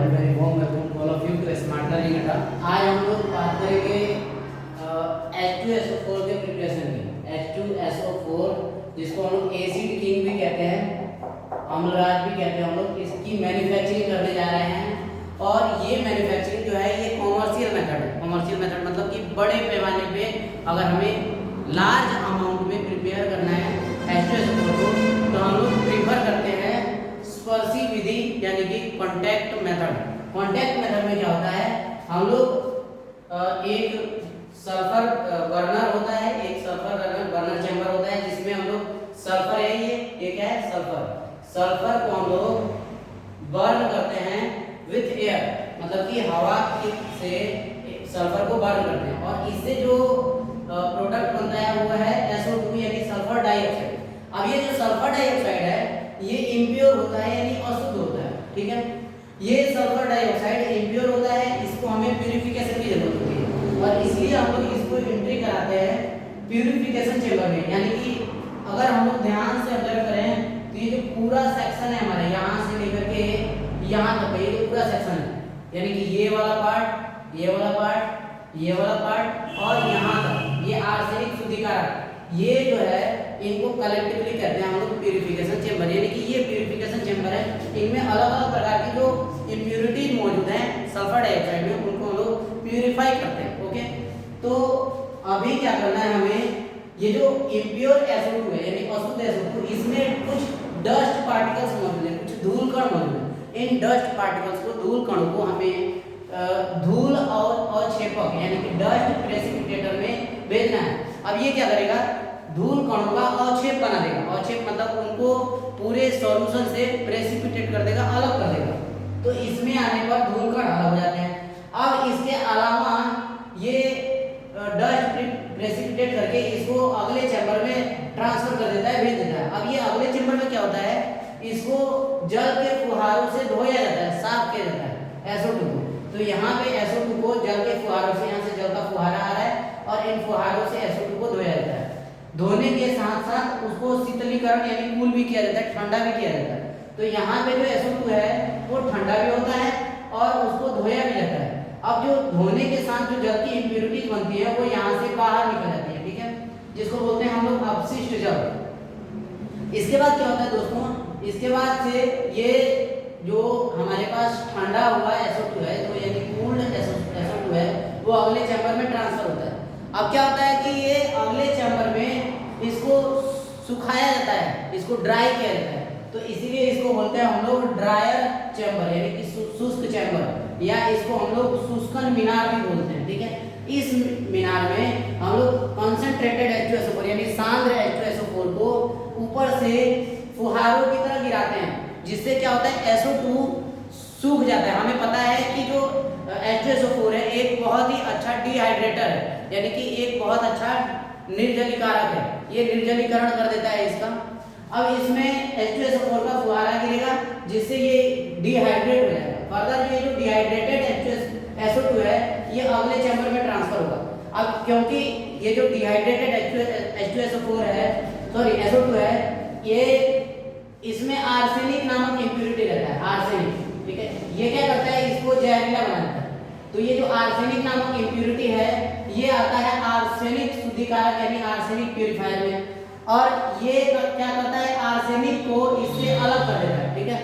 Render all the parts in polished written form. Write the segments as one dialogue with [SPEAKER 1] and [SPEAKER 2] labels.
[SPEAKER 1] And very warm welcome to all of you to smart learning Adda. आज हम लोग बात करेंगे H2SO4 के प्रिपरेशन की। H2SO4 जिसको हम लोग एसिड किंग भी कहते हैं, अम्लराज भी कहते हैं, हम लोग इसकी मैन्युफैक्चरिंग करने जा रहे हैं। और ये मैन्युफैक्चरिंग जो है ये कॉमर्शियल मेथड है। कॉमर्शियल मेथड मतलब कि बड़े पैमाने पे अगर हमें लार्ज अमाउंट में प्रिपेयर करना है H2SO4 को, तो हम लोग प्रीफर करते हैं स्पर्शी विधि यानी कि कॉन्टैक्ट मेथड। कॉन्टैक्ट मेथड में क्या होता है, हम लोग एक सल्फर बर्नर होता है, एक सल्फर बर्नर चैम्बर होता है जिसमें हम लोग सल्फर है, ये क्या है सल्फर को हम लोग बर्न करते हैं विथ एयर, मतलब कि हवा से सल्फर को बर्न करते हैं और इससे जो प्रोडक्ट बनता है वो है SO2 यानी सल्फर डाइऑक्साइड। अब ये जो सल्फर डाइऑक्साइड है ये इम्प्योर होता है यानी अशुद्ध होता है, ठीक है। ये सल्फर डाइऑक्साइड इम्प्योर होता है, इसको हमें प्यूरिफिकेशन की जरूरत होती है और इसलिए हम लोग इसको एंट्री कराते हैं प्यूरिफिकेशन चेंबर में। यानी कि अगर हम लोग ध्यान से ऑब्जर्व करें तो ये जो पूरा सेक्शन है हमारा, यहाँ से लेकर के यहाँ तक ये जो पूरा सेक्शन है, यानी कि ये वाला पार्ट, ये वाला पार्ट, ये वाला पार्ट और यहाँ तक ये आर्सेनिक शुद्धिकारक, ये जो है इनको कलेक्टिवली कहते हैं हम लोग प्यूरिफिकेशन चेंबर। यानी कि ये प्यूरिफिकेशन चेंबर है, इनमें अलग अलग प्रकार की जो इम्प्योरिटी मौजूद है सल्फर डाइऑक्साइड में, उनको हम लोग प्यूरिफाई करते हैं। ओके, तो अभी क्या करना है हमें, ये जो इम्प्योर SO2 है यानी अशुद्ध SO2, इसमें कुछ डस्ट पार्टिकल्स मौजूद है, कुछ धूल कण मौजूद है। इन डस्ट पार्टिकल्स को, धूल कणों को हमें धूल और छेपक यानी कि डस्ट प्रेसिपिटेटर में भेजना है। अब ये क्या करेगा, धूल कणों का अवक्षेप बना देगा। अवक्षेप मतलब उनको पूरे सॉल्यूशन से प्रेसिपिटेट कर देगा, अलग कर देगा। तो इसमें आने पर धूल कण अलग हो जाते हैं। अब इसके अलावा ये डस्ट प्रेसिपिटेट करके इसको अगले चैम्बर में ट्रांसफर कर देता है, भेज देता है। अब ये अगले चैम्बर में क्या होता है, इसको जल के फुहारों से धोया जाता है, साफ किया जाता है SO2 को। तो यहाँ पे SO2 को जल के फुहारों से, यहाँ से जल का फुहारा आ रहा है और इन फुहारों से SO2 को धोया जाता है। धोने के साथ साथ उसको शीतलीकरण यानी कूल भी किया जाता है, ठंडा भी किया जाता है। तो यहाँ पे जो SO2 है वो ठंडा भी होता है और उसको धोया भी जाता है। अब जो धोने के साथ जो जल की इम्प्योरिटीज बनती है वो यहाँ से बाहर निकल जाती है, ठीक है, जिसको बोलते हैं हम लोग अपशिष्ट जल। इसके बाद क्या होता है दोस्तों, इसके बाद से ये जो हमारे पास ठंडा हुआ SO2 है, तो यानी कूल्ड SO2 है, वो अगले चैम्बर में ट्रांसफर होता है। अब क्या होता है कि ये अगले चैम्बर में इसको सुखाया जाता है, इसको ड्राई किया जाता है। तो इसीलिए इसको बोलते हैं हम लोग ड्रायर चैम्बर यानी कि शुष्क चैम्बर, या इसको हम लोग शुष्कन मीनार भी बोलते हैं, ठीक है। इस मीनार में हम लोग कंसंट्रेटेड H2SO4 यानी सांद्र H2SO4 को ऊपर से फुहारों की तरह गिराते हैं, जिससे क्या होता है SO2 सूख जाता है। हमें पता है कि जो H2SO4 है एक बहुत ही अच्छा डिहाइड्रेटर है, यानी कि एक बहुत अच्छा निर्जलीकारक है, ये निर्जलीकरण कर देता है इसका। अब इसमें H2SO4 का फुहारा गिरेगा जिससे ये डिहाइड्रेट हो जाएगा। फर्दर ये जो डिहाइड्रेटेड SO2 है ये अगले चैम्बर में ट्रांसफर होगा। अब क्योंकि ये जो डिहाइड्रेटेड H2SO4 है, सॉरी SO2 है, ये इसमें आर्सेनिक नामक इम्प्योरिटी रहता है, आर्सेनिक, ठीक है। ये क्या करता है, इसको जहरीला बना देता है। तो ये जो आर्सेनिक नामक इम्प्योरिटी है ये आता है आर्सेनिक शुद्धिकारक यानी आर्सेनिक प्यूरिफायर में, और ये क्या करता है, आर्सेनिक को इससे अलग कर देता है, ठीक है।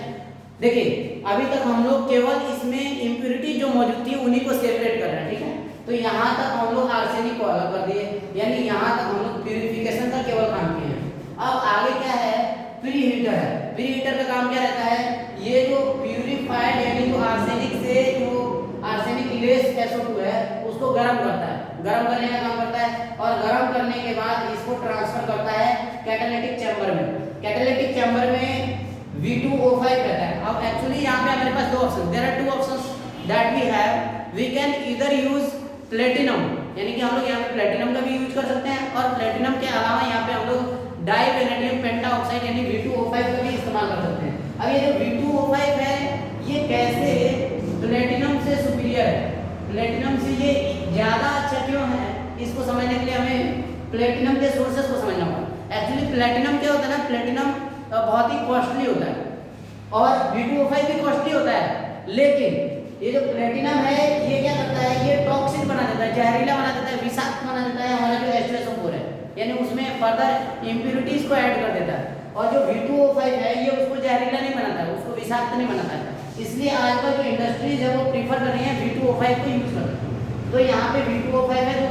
[SPEAKER 1] देखिए अभी तक हम लोग केवल इसमें इम्प्योरिटी जो मौजूद थी उन्हीं को सेपरेट कर रहे हैं, ठीक है। तो यहाँ तक हम लोग आर्सेनिक को अलग कर दिए, यानी यहाँ तक हम लोग प्यूरिफिकेशन का केवल काम किए हैं। अब आगे क्या है, प्री हीटर है। प्री हीटर का काम क्या रहता है, ये जो प्यूरिफाइड यानी जो आर्सेनिक से जो आर्सेनिक लेस SO2 है उसको गर्म करता है, गर्म करने का काम करता है, और गर्म करने के बाद इसको ट्रांसफर करता है कैटालिटिक चैम्बर में। कैटालिटिक चैम्बर में V2O5 रहता है। अब एक्चुअली यहाँ पे हमारे पास दो option, there are two options that we have, we can either use platinum, यानी कि हम लोग यहाँ पे प्लेटिनम का भी यूज कर सकते हैं, और प्लेटिनम के अलावा यहाँ पे हम लोग डाइवेनेडियम पेंटाऑक्साइड यानी V2O5 का भी इस्तेमाल कर सकते हैं। अब ये जो V2O5 है ये कैसे प्लेटिनम से सुपीरियर है, प्लेटिनम से ये ज्यादा अच्छा क्यों है, इसको समझने के लिए हमें प्लेटिनम के सोर्सेस को समझना होगा। एक्चुअली प्लेटिनम क्या होता है ना, प्लेटिनम बहुत ही कॉस्टली होता है और V2O5 भी कॉस्टली होता है, लेकिन ये जो प्लेटिनम है ये क्या करता है, ये टॉक्सिक बना देता है, जहरीला बना देता है, विषाक्त बना देता है हमारा जो H2SO4 है, यानी उसमें फर्दर इम्प्यूरिटीज को ऐड कर देता है। और जो V2O5 है ये उसको जहरीला नहीं बनाता है, उसको विषाक्त नहीं बनाता है। इसलिए आजकल जो इंडस्ट्रीज है वो प्रीफर कर रही है V2O5 को यूज करना। तो यहाँ पे V2O5 है जो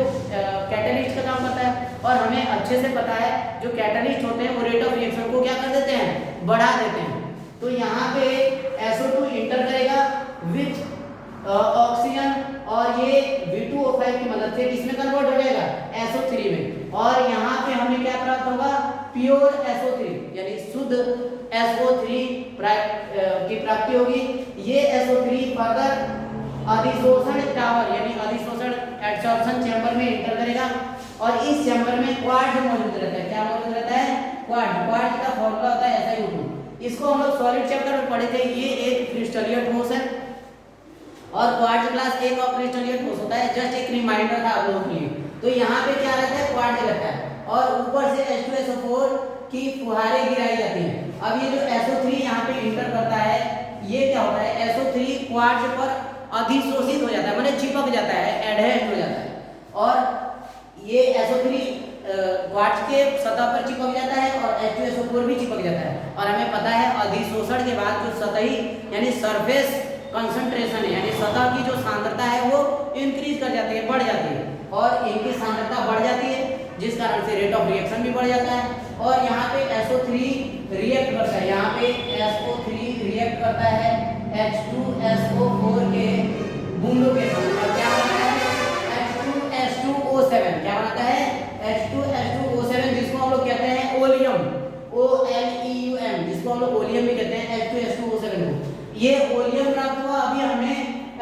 [SPEAKER 1] कैटलिस्ट का काम करता है, और हमें अच्छे से पता है जो कैटलिस्ट होते हैं वो रेट ऑफ रिएक्शन को क्या कर देते हैं, बढ़ा देते हैं। तो यहाँ पे SO2 इंटर करेगा विथ ऑक्सीजन, और ये V2O5 की मदद से किसमें कन्वर्ट हो जाएगा, SO3 में, और यहाँ पे हमें क्या प्राप्त होगा, प्योर SO3 यानी शुद्ध SO3 की प्राप्ति होगी। ये SO3 फर्दर अधिशोषण टावर यानी अधिशोषण एडसॉर्प्शन चैम्बर में इंटर करेगा, और इस चैम्बर में क्वार्ट्ज मौजूद रहता है। क्या मौजूद रहता है, क्वार्ट्ज का फॉर्मूला होता है SiO2। इसको हम लोग सॉलिड चैप्टर में पढ़े थे। ये एक क्रिस्टलीय ठोस है और क्वार्ट्ज क्लास एक और क्रिस्टलीय ठोस होता है। जस्ट एक रिमाइंडर था आप लोगों के लिए। तो यहाँ पे क्या रहता है, क्वार्ट्ज रहता है, और ऊपर से H2SO4 की फुहारे गिराई जाती हैं। अब ये जो SO3 यहाँ पे इंटर करता है, ये क्या होता है, SO3 क्वार्ट्ज पर अधिशोषित हो जाता है, माने चिपक जाता है, एडहेरेंट हो जाता है, और ये SO3 क्वार्ट्ज के सतह पर चिपक जाता है और H2SO4 भी चिपक जाता है। और हमें पता है अधिशोषण के बाद जो सतही यानी सरफेस कंसंट्रेशन है, यानी सतह की जो सांद्रता है वो इंक्रीज कर जाती है, बढ़ जाती है, और इनकी सांद्रता बढ़ जाती है, जिस कारण से रेट ऑफ रिएक्शन भी बढ़ जाता है। और यहाँ पे SO3 रिएक्ट करता है, यहाँ पे SO3 रिएक्ट करता है H2SO4 के बूंदों के साथ, और क्या बनाता है, H2H2O7। क्या बनाता है, H2H2O7, जिसको हम लोग कहते हैं ओलियम, OLEUM, जिसको हम लोग ओलियम भी कहते हैं, H2H2O7 को। ये ओलियम प्राप्त हुआ, अभी हमें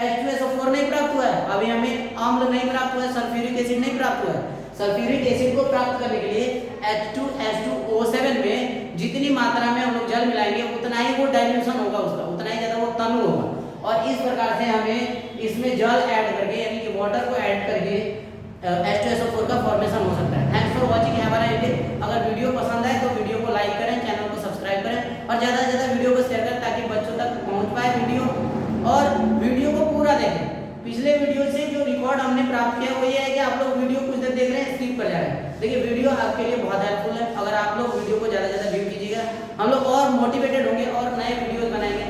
[SPEAKER 1] H2SO4 नहीं प्राप्त हुआ है, अभी हमें अम्ल नहीं प्राप्त हुआ है, सल्फ्यूरिक एसिड नहीं प्राप्त हुआ है। सल्फ्यूरिक एसिड को प्राप्त करने के लिए H2H2O7 में जितनी मात्रा में हम लोग जल मिलाएंगे उतना ही वो डाइल्यूशन होगा, उसका उतना ही ज्यादा वो तनु होगा, और इस प्रकार से हमें इसमें जल ऐड करके यानी कि वाटर को ऐड करके H2SO4 का फॉर्मेशन हो सकता है। थैंक्स फॉर वॉचिंग हमारा वीडियो। अगर वीडियो पसंद आए तो वीडियो को लाइक करें, चैनल को सब्सक्राइब करें, और ज़्यादा से ज़्यादा वीडियो को शेयर करें ताकि बच्चों तक पहुंच पाए वीडियो, और वीडियो को पूरा देखें। पिछले वीडियो से जो रिकॉर्ड हमने प्राप्त किया वो ये है कि आप लोग वीडियो कुछ देर देख रहे हैं, स्किप कर जा रहे हैं। देखिए वीडियो आपके लिए बहुत हेल्पफुल है। अगर आप लोग वीडियो को ज़्यादा से ज़्यादा व्यू कीजिएगा, हम लोग और मोटिवेटेड होंगे और नए वीडियोज बनाएंगे।